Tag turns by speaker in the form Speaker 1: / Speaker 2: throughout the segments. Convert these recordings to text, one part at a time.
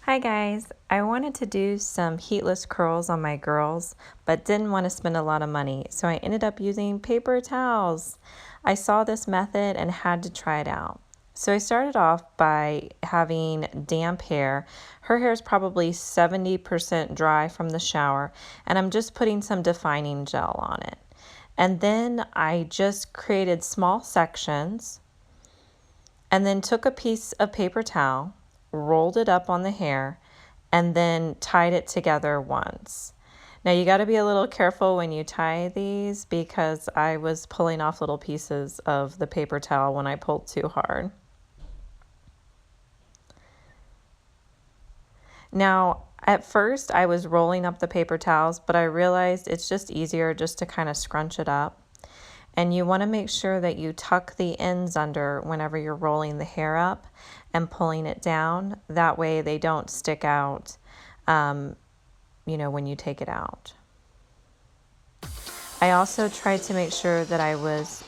Speaker 1: Hi guys, I wanted to do some heatless curls on my girls, but didn't want to spend a lot of money, so I ended up using paper towels. I saw this method and had to try it out. So I started off by having damp hair. Her hair is probably 70% dry from the shower, and I'm just putting some defining gel on it. And then I just created small sections and then took a piece of paper towel, rolled it up on the hair, and then tied it together once. Now you got to be a little careful when you tie these because I was pulling off little pieces of the paper towel when I pulled too hard. Now at first I was rolling up the paper towels, but I realized it's just easier just to kind of scrunch it up. And you want to make sure that you tuck the ends under whenever you're rolling the hair up and pulling it down. That way they don't stick out, when you take it out. I also tried to make sure that I was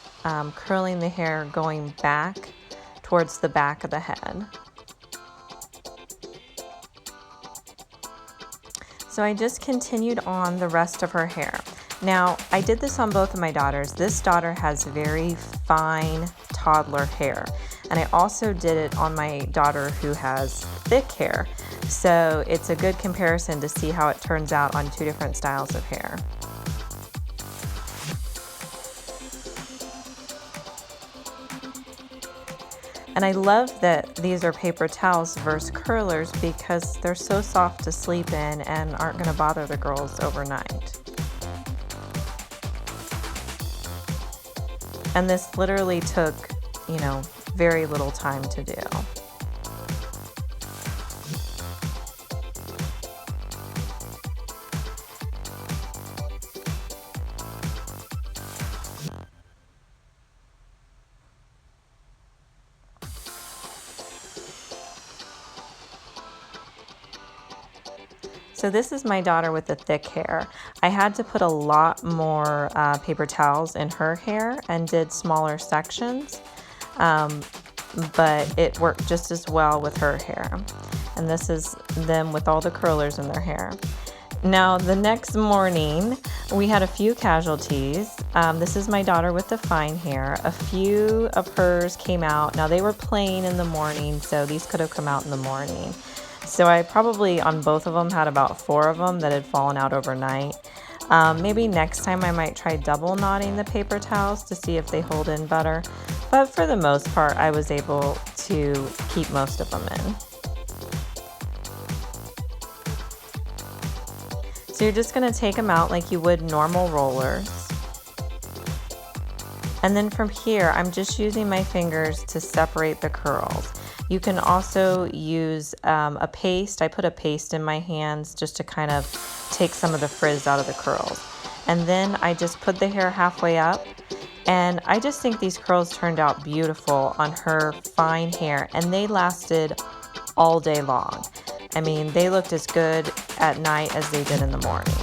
Speaker 1: curling the hair going back towards the back of the head. So I just continued on the rest of her hair. Now, I did this on both of my daughters. This daughter has very fine toddler hair, and I also did it on my daughter who has thick hair. So it's a good comparison to see how it turns out on two different styles of hair. And I love that these are paper towels versus curlers because they're so soft to sleep in and aren't going to bother the girls overnight. And this literally took, very little time to do. So this is my daughter with the thick hair. I had to put a lot more paper towels in her hair and did smaller sections, but it worked just as well with her hair. And this is them with all the curlers in their hair. Now the next morning we had a few casualties. This is my daughter with the fine hair. A few of hers came out. Now they were playing in the morning, so these could have come out in the morning. So I probably on both of them had about 4 of them that had fallen out overnight. Maybe next time I might try double knotting the paper towels to see if they hold in better. But for the most part, I was able to keep most of them in. So you're just going to take them out like you would normal rollers. And then from here, I'm just using my fingers to separate the curls. You can also use a paste. I put a paste in my hands just to kind of take some of the frizz out of the curls. And then I just put the hair halfway up. And I just think these curls turned out beautiful on her fine hair. And they lasted all day long. I mean, they looked as good at night as they did in the morning.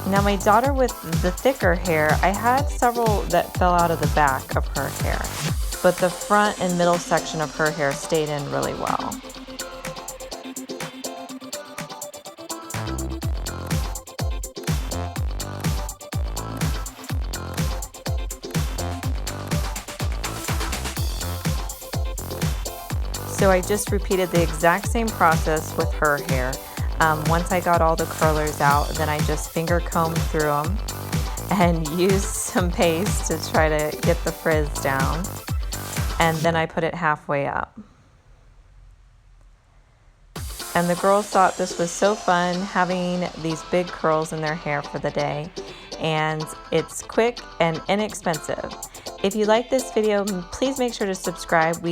Speaker 1: Now my daughter with the thicker hair, I had several that fell out of the back of her hair, but the front and middle section of her hair stayed in really well. So I just repeated the exact same process with her hair. Once I got all the curlers out, then I just finger combed through them and used some paste to try to get the frizz down. And then I put it halfway up. And the girls thought this was so fun having these big curls in their hair for the day. And it's quick and inexpensive. If you like this video, please make sure to subscribe.